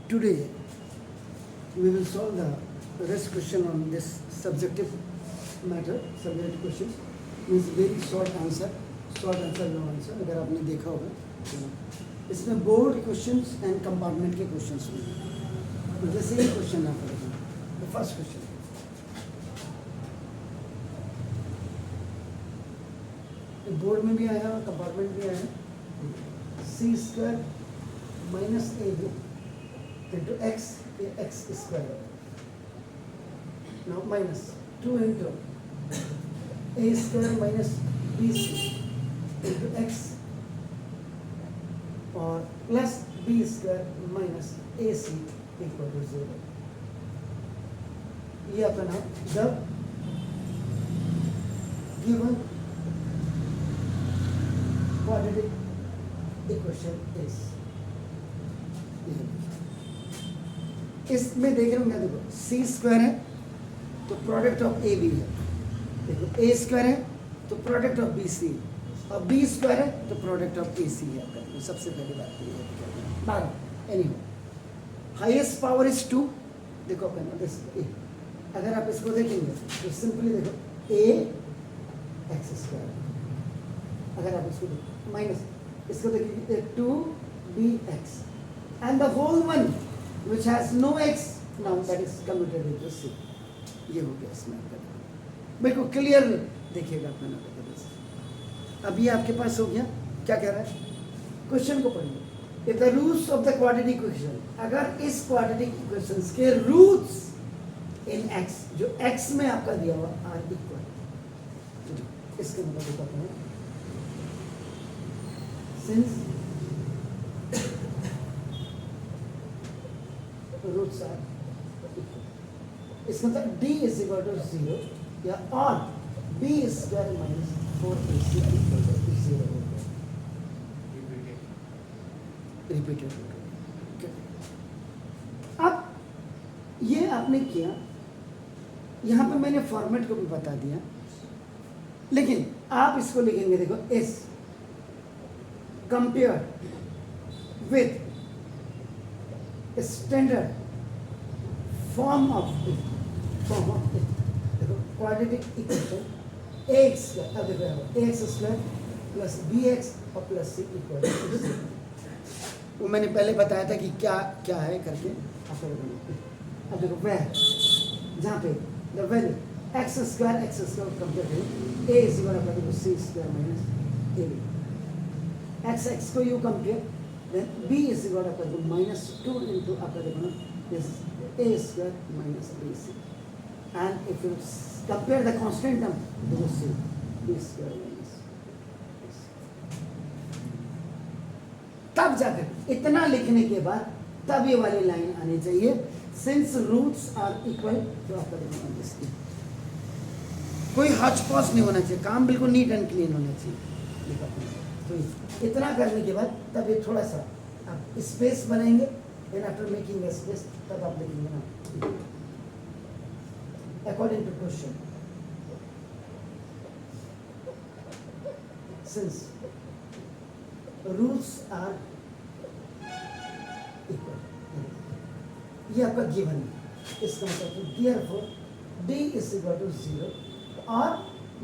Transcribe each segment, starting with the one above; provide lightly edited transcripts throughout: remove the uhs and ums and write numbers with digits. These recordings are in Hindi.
Today we will solve the rest question on this subjective matter. Subjective question means very short answer, no answer. अगर आपने देखा होगा तो इसमें बोर्ड क्वेश्चंस एंड कंपार्टमेंट के क्वेश्चंस होंगे. तो जैसे ये क्वेश्चन आप पढ़ेंगे, द फर्स्ट क्वेश्चन बोर्ड में भी आया, कंपार्टमेंट भी आया. C square minus A B into x, x square. Now minus 2 into a square minus bc into x or plus b square minus ac equal to 0. ये अपना the given quadratic equation is. इसमें देख रहे होंगे, देखो सी स्क्वायर है तो प्रोडक्ट ऑफ ए बी है, देखो ए स्क्वायर है तो प्रोडक्ट ऑफ बी सी, और बी स्क्वायर है तो प्रोडक्ट ऑफ ए सी है. तो सबसे पहली बात ये है 12. Any highest power is 2. देखो अपन दिस ए, अगर आप इसको देखेंगे तो सिंपली देखो ए एक्स स्क्वायर, अगर आप इसको माइनस इसको देखेंगे 2 b x and the whole one which has no x, now that is commuted into c. ये हो गया इसमें बिल्कुल क्लियर देखिएगा अपना नंबर. अब ये आपके पास हो गया. क्या कह रहा है, क्वेश्चन को पढ़िए. If the roots of the quadratic equation, अगर इस क्वाड्रेटिक इक्वेशंस के रूट्स इन x, जो x में आपका दिया हुआ आर इक्वल, इसके मतलब बताते हैं सिंस रूट्स आर, इसका मतलब d इज इक्वल टू 0 या और b square minus 4ac equal to 0 हो गया. रिपीटेड हो गया. अब ये आपने किया, यहाँ पे मैंने फॉर्मेट को भी बता दिया, लेकिन आप इसको लिखेंगे. देखो इस compare with standard form of it, देखो क्वाड्रेटिक इक्वेशन एक्स स्क्वायर, अब देखो x square plus b x और प्लस सी इक्वल टू 0. वो मैंने पहले बताया था कि क्या क्या है करके. अब देखो वह जहाँ पे the value x square compare करें A is equal to C square minus A B. X x को you compare, then b is equal to minus 2 into this a square minus bc, and if you compare the constant term, you will see b square minus bc. तब जाकर इतना लिखने के बाद तब ये वाली लाइन आनी चाहिए, since roots are equal to आपका देखो इसकी कोई हच पॉच नहीं होना चाहिए, काम बिल्कुल नीट एंड क्लीन होना चाहिए. तो इतना करने के बाद तब ये थोड़ा सा आप स्पेस बनाएंगे, then after making a space तब आप लिखेंगे ना according to question. Since roots are equal, ये आपका गिवन है, इसका मतलब therefore d is equal to 0 और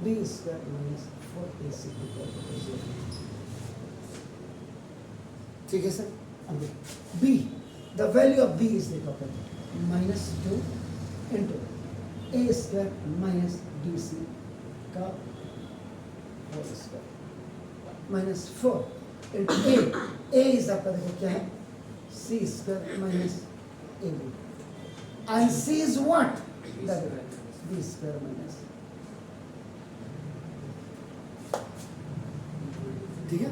b square minus 4ac equal to 0. ठीक है sir. b, the value of b is देखो minus 2 into a square minus d c का whole square minus 4 into a is आपका देखो क्या है सी square minus A b, and c is what b square minus. ठीक है,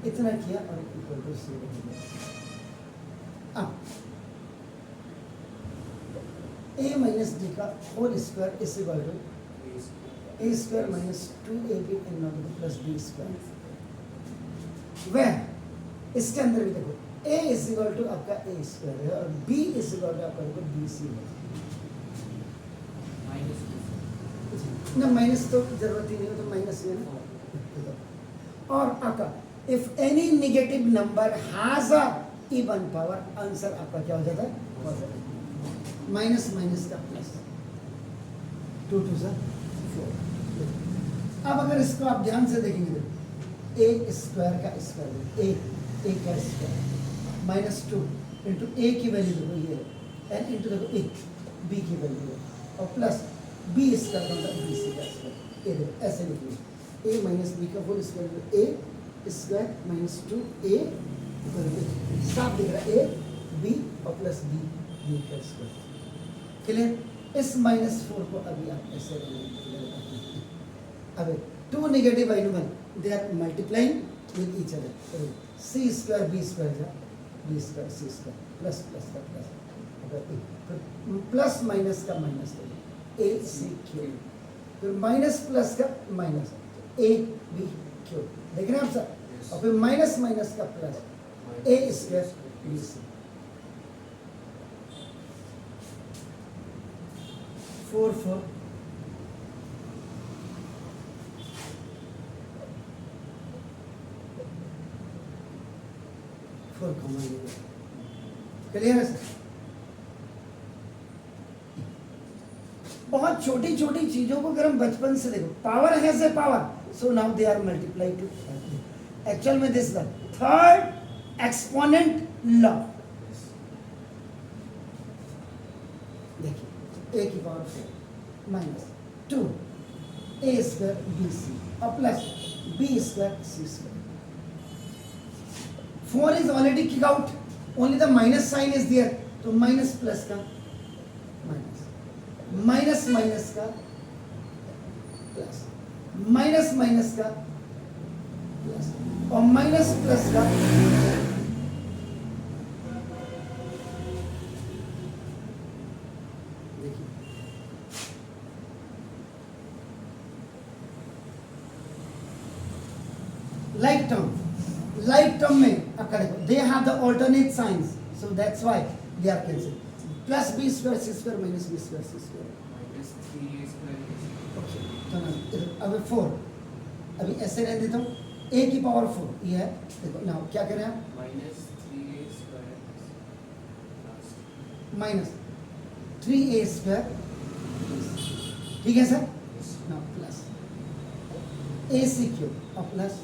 इतना किया और इक्वल टू 0 हो गया. अब a माइनस डी का whole square is equal to a square minus 2ab in not plus B square. वह इसके अंदर भी देखो a इज इक्वल टू आपका ए स्क्वायर है और b इज इक्वल टू आपका देखो बी सी है. ना माइनस तो जरूरत ही नहीं हो, तो माइनस है ना. और आपका if any negative number has a even power, answer आपका क्या हो जाता है? पॉजिटिव। माइनस माइनस का प्लस, 2 2 4। अब अगर इसको आप ध्यान से देखेंगे तो ए स्क्वायर का स्क्वायर, ए का स्क्वायर माइनस 2 इंटू ए की वैल्यू देखो ये है, एन इंटू देखो ए बी की वैल्यू है, और प्लस बी स्क्वायर मतलब बी सी का स्क्वायर। ये देखो ऐसे लिखिए, ए माइनस बी का whole square, a square minus 2 a, साफ दिख रहा है, ए बी और प्लस बी बी का स्क्वायर। क्लियर? इस माइनस 4 को अभी आप ऐसे अब 2 negative element, they are multiplying with each other. C square b square, b square C square, plus plus का प्लस, अगर प्लस माइनस का माइनस, ए सी क्यू, फिर माइनस प्लस का माइनस, ए बी क्यू, देख रहे हैं आप सर? और फिर माइनस माइनस का प्लस, ए स्क्वायर बी सी। 4 4 4 कॉमन लेंगे। क्लियर है सर? बहुत छोटी छोटी चीजों को अगर हम बचपन से देखो, power has a power, so now they are multiplied to. Actual में this the third exponent law. देखिए, ए की power 4 minus 2 A square B C और plus B square C square. 4 is already kicked out, only the minus sign is there, तो माइनस प्लस का माइनस, माइनस माइनस का प्लस, माइनस माइनस का प्लस, और माइनस प्लस का देखिए, लाइक टर्म में आपका देखो, they have the alternate signs, so that's why they are cancel. Plus B square C square minus b square C square, minus 3a square. Okay. तो ना अब 4 अभी ऐसे रहने देता हूँ, ए की पावर 4 ये है, देखो ना क्या करें आप, minus 3a square minus 3a square, ठीक है सर? ना प्लस ए सी क्यूब और plus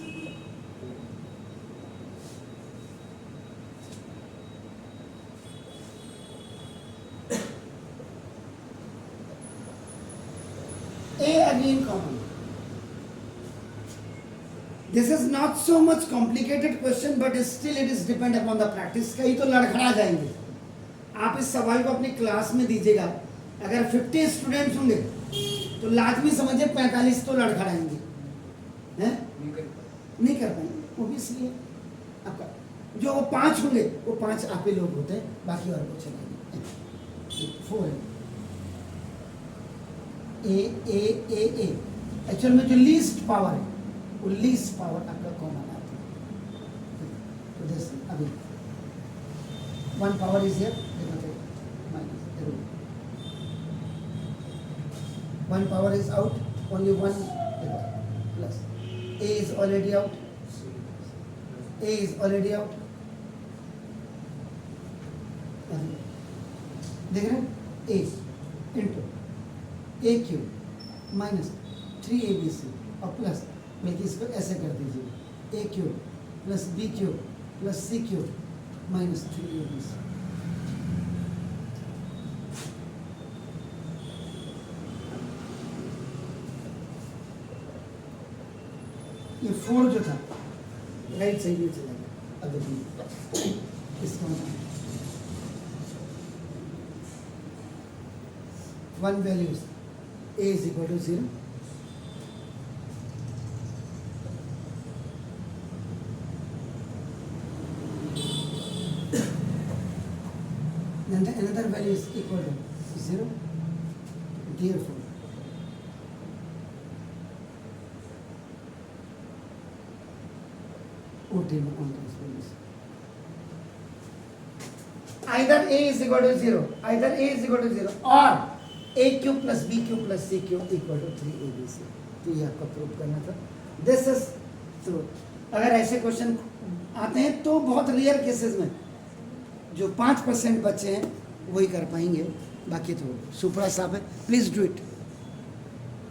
A again common. This is not so much complicated question, but still it is depend upon the practice. कई तो लड़खड़ा जाएंगे। आप इस सवाल को अपनी क्लास में दीजिएगा, अगर 50 स्टूडेंट्स होंगे तो लाजमी समझिए 45 तो लड़खड़ाएंगे, हैं? नहीं कर पाएंगे। वो भी इसलिए आपका जो वो 5 होंगे वो 5 आप ही लोग होते हैं, बाकी और कुछ नहीं। 4 है ए एक्चुअल में जो लीस्ट पावर है वो लीस्ट पावर आपका कॉमन आता है। तो दिस अभी 1 power is here, minus 1 power is out, only 1 plus A is already out, A is already out. देख रहे हैं, A into A cube minus 3abc और प्लस, बल्कि इसको ऐसे कर दीजिए, A cube plus B cube plus C cube minus 3abc। ये 4 जो था राइट साइड में चला गया, अब देखिए इसका 1 values a is equal to 0, then another value is equal to 0, therefore OT on those values. Either a is equal to 0, either a is equal to 0 or a cube plus B cube plus C cube equal to 3abc। तो ये आपका प्रूव करना था। This is true. अगर ऐसे क्वेश्चन आते हैं तो बहुत रेयर केसेस में जो 5% बच्चे हैं वही कर पाएंगे, बाकी तो सुपड़ा साफ है। Please do it.